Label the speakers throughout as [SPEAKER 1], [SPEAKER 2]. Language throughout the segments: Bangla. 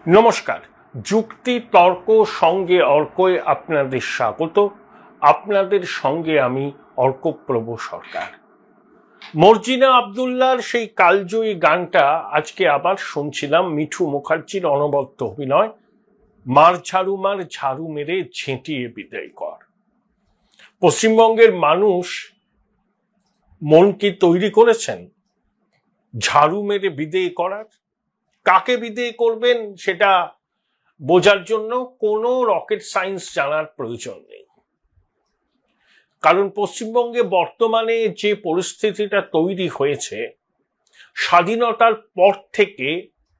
[SPEAKER 1] নমস্কার। যুক্তি তর্ক সঙ্গে অর্কয় আপনাদের স্বাগত। আপনাদের সঙ্গে আমি অর্কপ্রভ সরকার। মর্জিনা আব্দুল্লাহর সেই কালজয়ী গানটা আজকে আবার শুনছিলাম। মিঠু মুখার্জির অনবদ্য অভিনয়। মার ঝাড়ু মেরে ঝেঁটিয়ে বিদায় কর। পশ্চিমবঙ্গের মানুষ মন কি তৈরি করেছেন ঝাড়ু মেরে বিদেয় করার? কাকে বিদেয় করবেন সেটা বোঝার জন্য কোনো রকেট সায়েন্স জানার প্রয়োজন নেই। কারণ পশ্চিমবঙ্গে বর্তমানে যে পরিস্থিতিটা তৈরি হয়েছে, স্বাধীনতার পর থেকে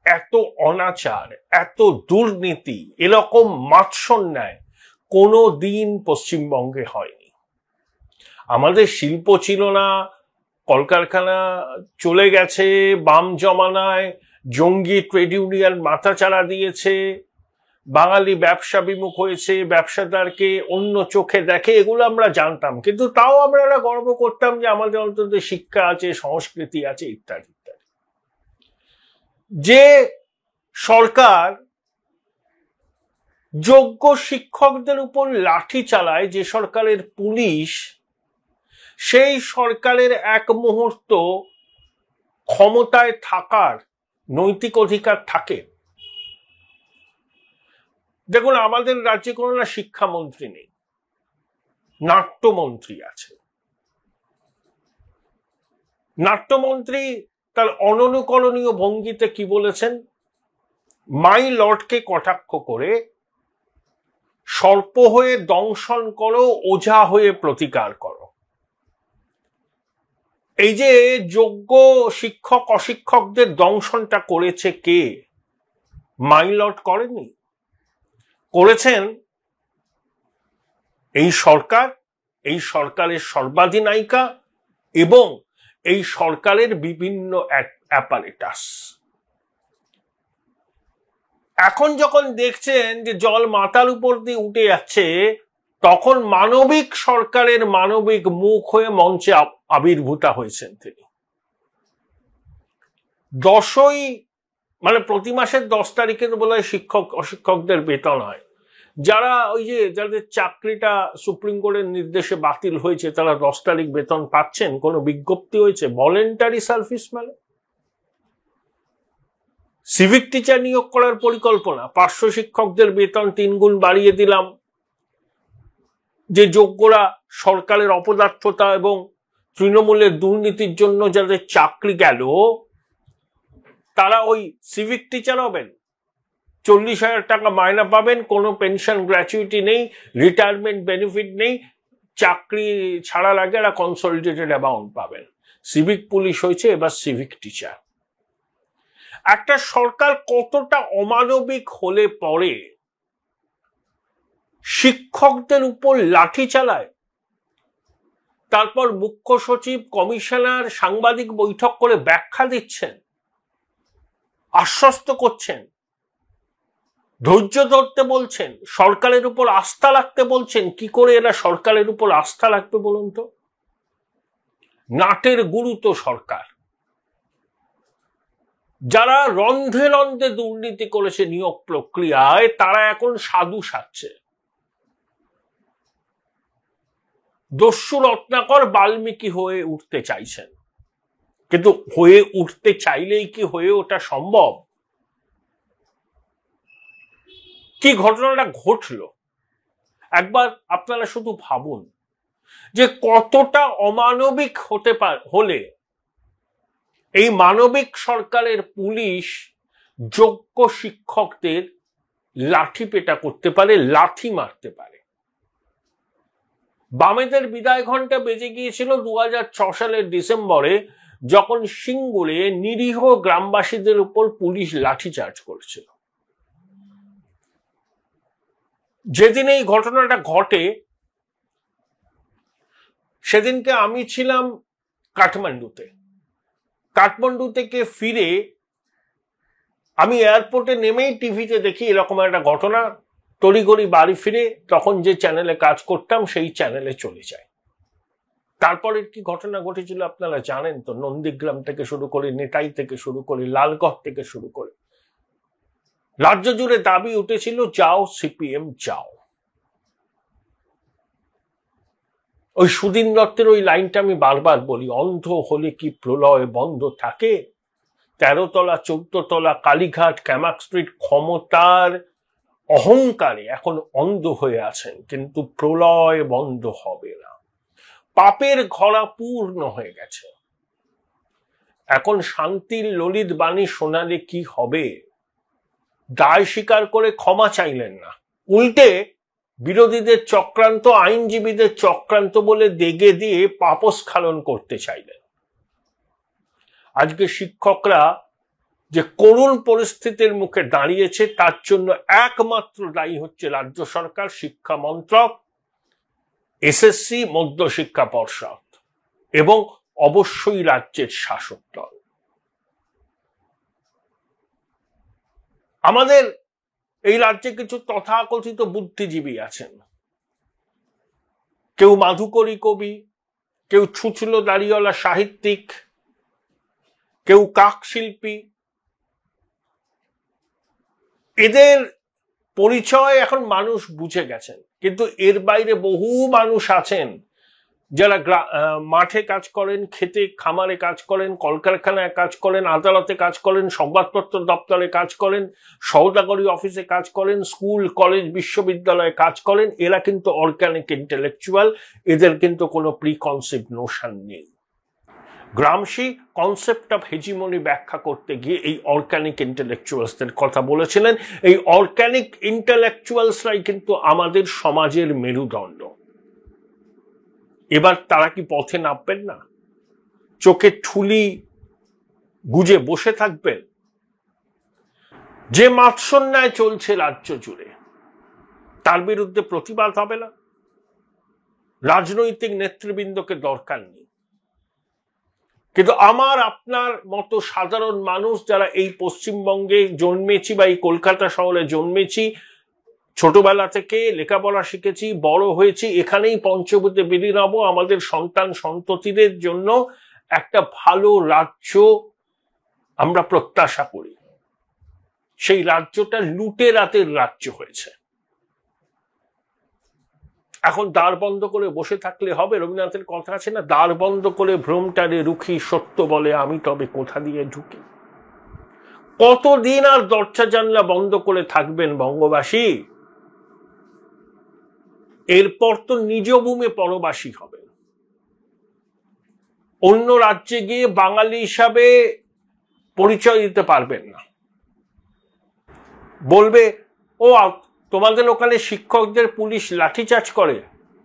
[SPEAKER 1] এত অনাচার, এত দুর্নীতি, এরকম মাৎসন্যায় কোনো দিন পশ্চিমবঙ্গে হয়নি। আমাদের শিল্প ছিল না, কলকারখানা চলে গেছে, বাম জমানায় জঙ্গি ট্রেড ইউনিয়ন মাথাচাড়া দিয়েছে, বাঙালি ব্যবসা বিমুখ হয়েছে, ব্যবসাদারকে অন্য চোখে দেখে, এগুলো আমরা জানতাম। কিন্তু তাও আমরা গর্ব করতাম যে আমাদের অন্তত শিক্ষা আছে, সংস্কৃতি আছে, ইত্যাদি ইত্যাদি। যে সরকার যোগ্য শিক্ষকদের উপর লাঠি চালায়, যে সরকারের পুলিশ, সেই সরকারের এক মুহূর্ত ক্ষমতায় থাকার নৈতিক অধিকার থাকে? দেখুন, আমাদের রাজ্যে কোনো না শিক্ষামন্ত্রী নেই, নাট্যমন্ত্রী আছে। নাট্যমন্ত্রী তার অননুকরণীয় ভঙ্গিতে কি বলেছেন? মাই লর্ডকে কটাক্ষ করে, সর্প হয়ে দংশন করো, ওঝা হয়ে প্রতিকার করো। এই যে যোগ্য শিক্ষক অশিক্ষকদের দংশনটা করেছে কে? মাই লর্ড করেনি, করেছেন এই সরকার, এই সরকারের সর্বাধিনায়িকা এবং এই সরকারের বিভিন্ন অ্যাপারেটাস। এখন যখন দেখছেন যে জল মাথার উপর দিয়ে উঠে যাচ্ছে, তখন মানবিক সরকারের মানবিক মুখ হয়ে মঞ্চে আবির্ভূত হয়েছেন তিনি। প্রতি মাসের 10 তারিখে তো বোধহয় শিক্ষক অশিক্ষকদের বেতন হয়। যারা যাদের চাকরিটা সুপ্রিম কোর্টের নির্দেশে বাতিল হয়েছে, তারা 10 তারিখ বেতন পাচ্ছেন। কোনো বিজ্ঞপ্তি হয়েছে? ভলেন্টারি সার্ভিস মানে সিভিক টিচার নিয়োগ করার পরিকল্পনা, পার্শ্ব শিক্ষকদের বেতন 3 গুণ বাড়িয়ে দিলাম। যে যোগ্যরা সরকারের অপদার্থতা এবং তৃণমূলের দুর্নীতির জন্য যাদের চাকরি গেল, তারা ওই সিভিক টিচার হবেন, 40,000 টাকা মাইনা পাবেন, কোনো পেনশন গ্র্যাচুইটি নেই, রিটায়ারমেন্ট বেনিফিট নেই, চাকরি ছাড়ার আগে একটা কনসলিডেটেড অ্যামাউন্ট পাবেন। সিভিক পুলিশ হয়েছে এবার সিভিক টিচার। একটা সরকার কতটা অমানবিক হলে পরে শিক্ষকদের উপর লাঠি চালায়, তারপর মুখ্য সচিব, কমিশনার সাংবাদিক বৈঠক করে ব্যাখ্যা দিচ্ছেন, আশ্বস্ত করছেন, ধৈর্য ধরতে বলছেন, সরকারের উপর আস্থা রাখতে বলছেন। কি করে এরা সরকারের উপর আস্থা রাখবে বলুন তো? নাটের গুরু তো সরকার। যারা রন্ধে রন্ধে দুর্নীতি করেছে নিয়োগ প্রক্রিয়ায়, তারা এখন সাধু সাজছে। দস্যু রত্নাকর বাল্মীকি হয়ে উঠতে চাইছেন, কিন্তু হয়ে উঠতে চাইলেই কি হয়ে ওঠা সম্ভব? কি ঘটনাটা ঘটলো একবার আপনারা শুধু ভাবুন, যে কতটা অমানবিক হলে এই মানবিক সরকারের পুলিশ যোগ্য শিক্ষকদের লাঠি পেটা করতে পারে, লাঠি মারতে পারে। বামেদের বিদায় ঘণ্টা বেজে গিয়েছিল 2006 সালের ডিসেম্বরে, যখন সিঙ্গুরে নিরীহ গ্রামবাসীদের উপর পুলিশ লাঠিচার্জ করেছিল। যেদিন এই ঘটনাটা ঘটে, সেদিনকে আমি ছিলাম কাঠমান্ডুতে। কাঠমান্ডু থেকে ফিরে আমি এয়ারপোর্টে নেমেই টিভিতে দেখি এরকম একটা ঘটনা। তড়িঘড়ি বাড়ি ফিরে তখন যে চ্যানেলে কাজ করতাম সেই চ্যানেলে চলে যায়। তারপরে কি ঘটনা ঘটেছিল আপনারা জানেন তো। নন্দীগ্রাম থেকে শুরু করে, নেতাই থেকে শুরু করে, লালগড় থেকে শুরু করে রাজ্য জুড়ে দাবি উঠেছিল, যাও সিপিএম যাও। ওই সুদিন দত্তের ওই লাইনটা আমি বারবার বলি, অন্ধ হলে কি প্রলয় বন্ধ থাকে? 13 তলা 14 তলা কালীঘাট ক্যামাক স্ট্রিট ক্ষমতার অহংকারে এখন অন্ধ হয়ে আছেন, কিন্তু প্রলয় বন্ধ হবে না। পাপের ঘরা পূর্ণ হয়ে গেছে। এখন শান্তির ললিত বাণী শোনালে কি হবে? দায় স্বীকার করে ক্ষমা চাইলেন না, উল্টে বিরোধীদের চক্রান্ত, আইনজীবীদের চক্রান্ত বলে দেগে দিয়ে পাপস্খলন করতে চাইলেন। আজকে শিক্ষকরা যে করুণ পরিস্থিতির মুখে দাঁড়িয়েছে, তার জন্য একমাত্র দায়ী হচ্ছে রাজ্য সরকার, শিক্ষা মন্ত্রক, এসএসসি, মধ্যশিক্ষা পর্ষদ এবং অবশ্যই রাজ্যের শাসক দল। আমাদের এই রাজ্যে কিছু তথাকথিত বুদ্ধিজীবী আছেন, কেউ মাধুকরী কবি, কেউ ছুঁচলো দাড়িওয়ালা সাহিত্যিক, কেউ কাক শিল্পী। এদের পরিচয় এখন মানুষ বুঝে গেছেন, কিন্তু এর বাইরে বহু মানুষ আছেন যারা মাঠে কাজ করেন, খেতে খামারে কাজ করেন, কলকারখানায় কাজ করেন, আদালতে কাজ করেন, সংবাদপত্র দপ্তরে কাজ করেন, সওদাগরি অফিসে কাজ করেন, স্কুল কলেজ বিশ্ববিদ্যালয়ে কাজ করেন। এরা কিন্তু অর্গানিক ইন্টেলেকচুয়াল, এদের কিন্তু কোনো প্রিকনসেপ্ট নোশন নেই। গ্রামসি কনসেপ্ট অফ হেজিমনি ব্যাখ্যা করতে গিয়ে এই অর্গানিক ইন্টেলেকচুয়ালসদের কথা বলেছিলেন। এই অর্গানিক ইন্টেলেকচুয়ালসরাই কিন্তু আমাদের সমাজের মেরুদণ্ড। এবার তারা কি পথে নামবেন না? চোখে ঠুলি গুজে বসে থাকবেন? যে মাৎসন্যায় চলছে রাজ্য জুড়ে, তার বিরুদ্ধে প্রতিবাদ হবে না? রাজনৈতিক নেতৃবৃন্দকে দরকার নেই, কিন্তু আমার আপনার মতো সাধারণ মানুষ যারা এই পশ্চিমবঙ্গে জন্মেছি বা এই কলকাতা শহরে জন্মেছি, ছোটবেলা থেকে লেখাপড়া শিখেছি, বড় হয়েছি, এখানেই পঞ্চভূতে বিলীন হব, আমাদের সন্তান সন্ততিদের জন্য একটা ভালো রাজ্য আমরা প্রত্যাশা করি। সেই রাজ্যটা লুটেরাদের রাজ্য হয়েছে। এখন দ্বার বন্ধ করে বসে থাকলে হবে? রবীন্দ্রনাথের কথা আছে না, দ্বার বন্ধ করে ভ্রমটারে রুখি, সত্য বলে আমি তবে কোথা দিয়ে ঢুকি। কতদিন আর দরজা জানলা বন্ধ করে থাকবেন বঙ্গবাসী? এরপর তো নিজ ভূমে পরবাসী হবে। অন্য রাজ্যে গিয়ে বাঙালি হিসাবে পরিচয় দিতে পারবেন না। বলবে, ও তোমাদের ওখানে শিক্ষকদের পুলিশ লাঠিচার্জ করে,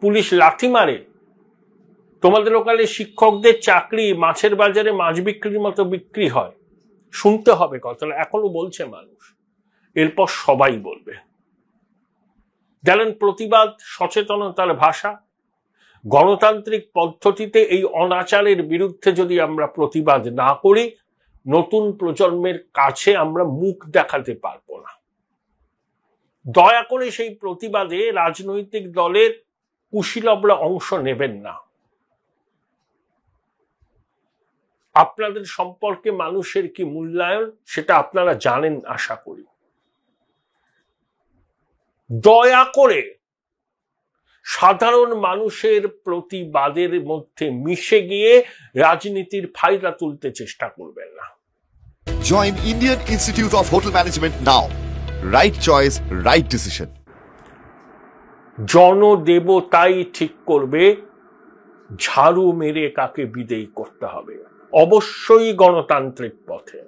[SPEAKER 1] পুলিশ লাঠি মারে, তোমাদের ওখানে শিক্ষকদের চাকরি মাছের বাজারে মাছ বিক্রির মতো বিক্রি হয়। শুনতে হবে কথাটা, এখনো বলছে মানুষ, এরপর সবাই বলবে। জানেন, প্রতিবাদ সচেতনতার ভাষা। গণতান্ত্রিক পদ্ধতিতে এই অনাচারের বিরুদ্ধে যদি আমরা প্রতিবাদ না করি, নতুন প্রজন্মের কাছে আমরা মুখ দেখাতে পারবো না। দয়া করে সেই প্রতিবাদে রাজনৈতিক দলের কুশীলবরা অংশ নেবেন না। আপনাদের সম্পর্কে মানুষের কি মূল্যায়ন সেটা আপনারা জানেন আশা করি। দয়া করে সাধারণ মানুষের প্রতিবাদের মধ্যে মিশে গিয়ে রাজনীতির ফায়দা তুলতে চেষ্টা করবেন না।
[SPEAKER 2] Join Indian Institute of Hotel Management now. Right choice, right decision.
[SPEAKER 1] জনদেবতাই ঠিক করবে ঝাড়ু মেরে কাকে বিদেয় করতে হবে, অবশ্যই গণতান্ত্রিক পথে।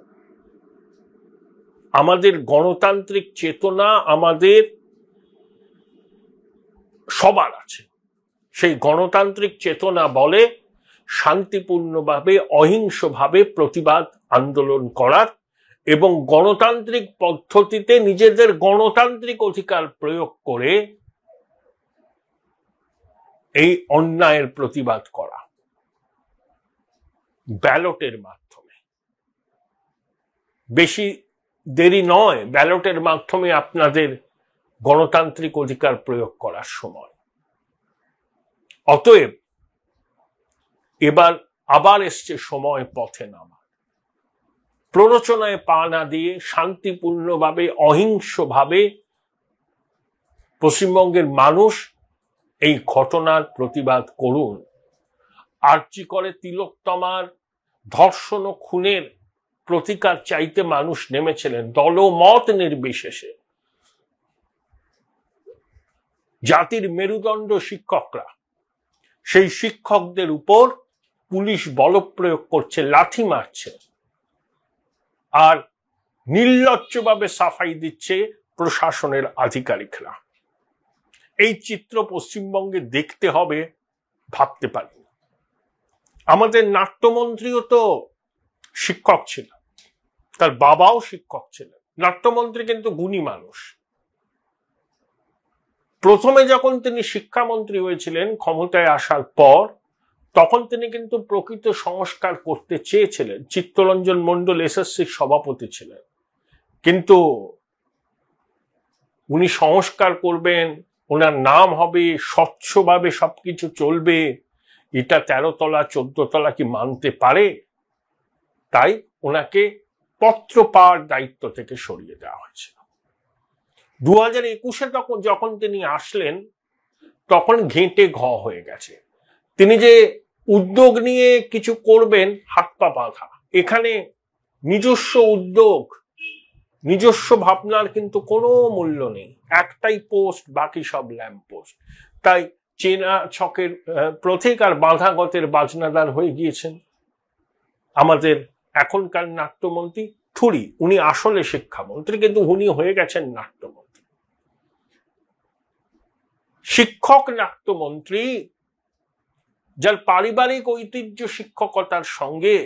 [SPEAKER 1] আমাদের গণতান্ত্রিক চেতনা আমাদের সবার আছে। সেই গণতান্ত্রিক চেতনা বলে শান্তিপূর্ণভাবে অহিংসভাবে প্রতিবাদ আন্দোলন করার এবং গণতান্ত্রিক পদ্ধতিতে নিজেদের গণতান্ত্রিক অধিকার প্রয়োগ করে এই অন্যায়ের প্রতিবাদ করা ব্যালটের মাধ্যমে। বেশি দেরি নয়, ব্যালটের মাধ্যমে আপনাদের গণতান্ত্রিক অধিকার প্রয়োগ করার সময়। অতএব এবার আবার এসছে সময় পথে নামা। প্ররোচনায় পা না দিয়ে শান্তিপূর্ণভাবে অহিংসভাবে পশ্চিমবঙ্গের মানুষ এই ঘটনার প্রতিবাদ করুন। আরজি করে তিলোত্তমার ধর্ষণ ও খুনের প্রতিকার চাইতে মানুষ নেমেছিলেন দলমত নির্বিশেষে। জাতির মেরুদণ্ড শিক্ষকরা, সেই শিক্ষকদের উপর পুলিশ বলপ্রয়োগ করছে, লাথি মারছে, আর নির্লজ্জভাবে সাফাই দিচ্ছে প্রশাসনের আধিকারিকরা। এই চিত্র পশ্চিমবঙ্গে দেখতে হবে, ভাবতে পারি। আমাদের নাট্যমন্ত্রীও তো শিক্ষক ছিলেন, তার বাবাও শিক্ষক ছিলেন। নাট্যমন্ত্রী কিন্তু গুণী মানুষ। প্রথমে যখন তিনি শিক্ষামন্ত্রী হয়েছিলেন ক্ষমতায় আসার পর, তখন তিনি কিন্তু প্রকৃত সংস্কার করতে চেয়েছিলেন। চিত্তরঞ্জন মণ্ডল এসএসসির সভাপতি ছিলেন, কিন্তু উনি সংস্কার করবেন, ওনার নাম হবে, স্বচ্ছভাবে সবকিছু চলবে, এটা 13 তলা 14 তলা কি মানতে পারে? তাই ওনাকে পত্র পাওয়ার দায়িত্ব থেকে সরিয়ে দেওয়া হয়েছিল। 2021-এ যখন তিনি আসলেন, তখন ঘেঁটে ঘ হয়ে গেছে। তিনি যে উদ্যোগ নিয়ে কিছু করবেন, হাত পা বাঁধা। এখানে নিজস্ব উদ্যোগ, নিজস্ব ভাবনার কিন্তু কোনো মূল্য নেই। একটাই পোস্ট, বাকি সব ল্যাম্প পোস্ট। তাই চেনা ছকের প্রতীক আর বাঁধাগতের বাজনাদার হয়ে গিয়েছেন আমাদের এখনকার নাট্যমন্ত্রী থুরি। উনি আসলে শিক্ষামন্ত্রী, কিন্তু উনি হয়ে গেছেন নাট্যমন্ত্রী। শিক্ষক নাট্যমন্ত্রী, যার পারিবারিক ঐতিহ্য শিক্ষকতার সঙ্গে,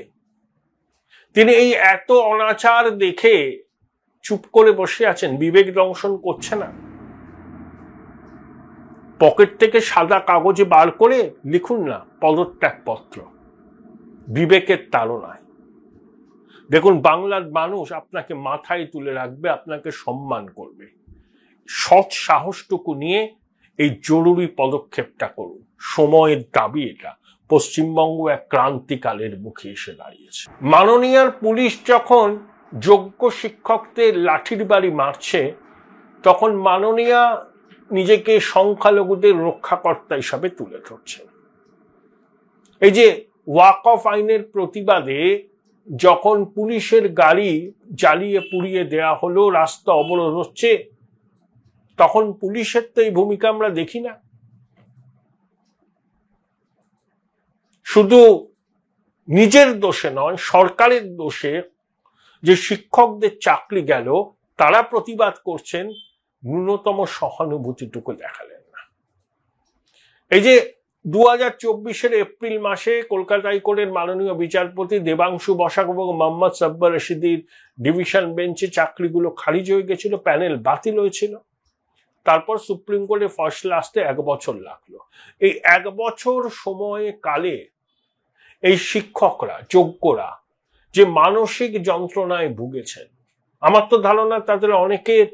[SPEAKER 1] তিনি এই এত অনাচার দেখে চুপ করে বসে আছেন, বিবেক দংশন করছে না। পকেট থেকে সাদা কাগজে বার করে লিখুন না পদত্যাগপত্র, বিবেকের তাড়নায়। দেখুন, বাংলার মানুষ আপনাকে মাথায় তুলে রাখবে, আপনাকে সম্মান করবে। সৎ সাহসটুকু নিয়ে এই জরুরি পদক্ষেপটা করুন। সময়ের দাবি এটা। পশ্চিমবঙ্গ এক ক্রান্তিকালের মুখে এসে দাঁড়িয়েছে। মাননীয়ার পুলিশ যখন যোগ্য শিক্ষকদের লাঠির বাড়ি মারছে, তখন মাননীয়া নিজেকে সংখ্যালঘুদের রক্ষাকর্তা হিসাবে তুলে ধরছে। এই যে ওয়াকফ আইনের প্রতিবাদে যখন পুলিশের গাড়ি জ্বালিয়ে পুড়িয়ে দেয়া হলো, রাস্তা অবরোধ হচ্ছে, তখন পুলিশের তো এই ভূমিকা আমরা দেখি না। শুধু নিজের দোষে নয়, সরকারের দোষে যে শিক্ষকদের চাকরি গেল, তারা প্রতিবাদ করছেন, ন্যূনতম সহানুভূতিটুকু দেখালেন না। এই যে 2024-এর এপ্রিল মাসে কলকাতা হাইকোর্টের মাননীয় বিচারপতি দেবাংশু বসাক এবং মোহাম্মদ সাব্বার রশিদির ডিভিশন বেঞ্চে চাকরিগুলো খারিজ হয়ে গেছিল, প্যানেল বাতিল হয়েছিল। তারপর সুপ্রিম কোর্টে ফয়সালা আসতে 1 বছর লাগলো। এই 1 বছর সময়ে কালে এই শিক্ষকরা, যোগ্যরা যে মানসিক যন্ত্রণায় ভুগেছেন, আমার তো ধারণা তাদের অনেকের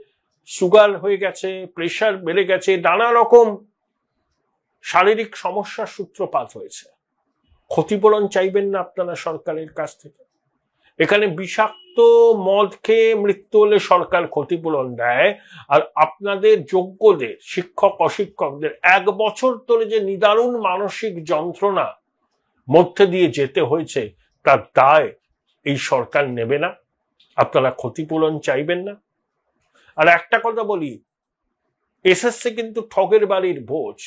[SPEAKER 1] সুগার হয়ে গেছে, প্রেশার বেড়ে গেছে, নানা রকম শারীরিক সমস্যার সূত্রপাত হয়েছে। ক্ষতিপূরণ চাইবেন না আপনারা সরকারের কাছ থেকে? এখানে বিষাক্ত মদ খেয়ে মৃত্যু হলে সরকার ক্ষতিপূরণ দেয়, আর আপনাদের যোগ্যদের, শিক্ষক অশিক্ষকদের 1 বছর ধরে যে নিদারুণ মানসিক যন্ত্রণা মধ্যে দিয়ে যেতে হয়েছে, তার দায় এই সরকার নেবে না? আপনারা ক্ষতিপূরণ চাইবেন না? আর একটা কথা বলি, এসএসসি কিন্তু ঠগের বাড়ির ভোজ।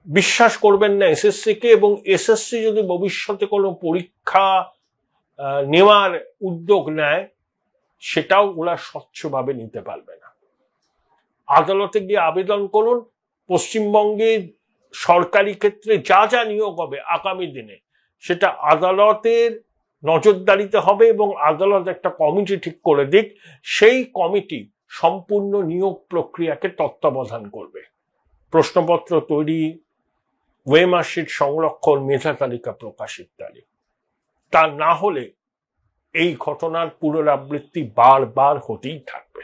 [SPEAKER 1] বিশ্বাস করবেন না এসএসসি কে, এবং এসএসসি যদি ভবিষ্যতে কোনো পরীক্ষা নেওয়ার উদ্যোগ নেয়, সেটাও ওরা স্বচ্ছভাবে নিতে পারবে না। আদালতে গিয়ে আবেদন করুন, পশ্চিমবঙ্গে সরকারি ক্ষেত্রে যা যা নিয়োগ হবে আগামী দিনে, সেটা আদালতের নজরদারিতে হবে, এবং আদালত একটা কমিটি ঠিক করে দিক, সেই কমিটি সম্পূর্ণ নিয়োগ প্রক্রিয়াকে তত্ত্বাবধান করবে। প্রশ্নপত্র তৈরি, ওয়েমার্কশিট সংরক্ষণ, মেধা তালিকা প্রকাশ ইত্যাদি। তা না হলে এই ঘটনার পুনরাবৃত্তি বারবার হতেই থাকবে।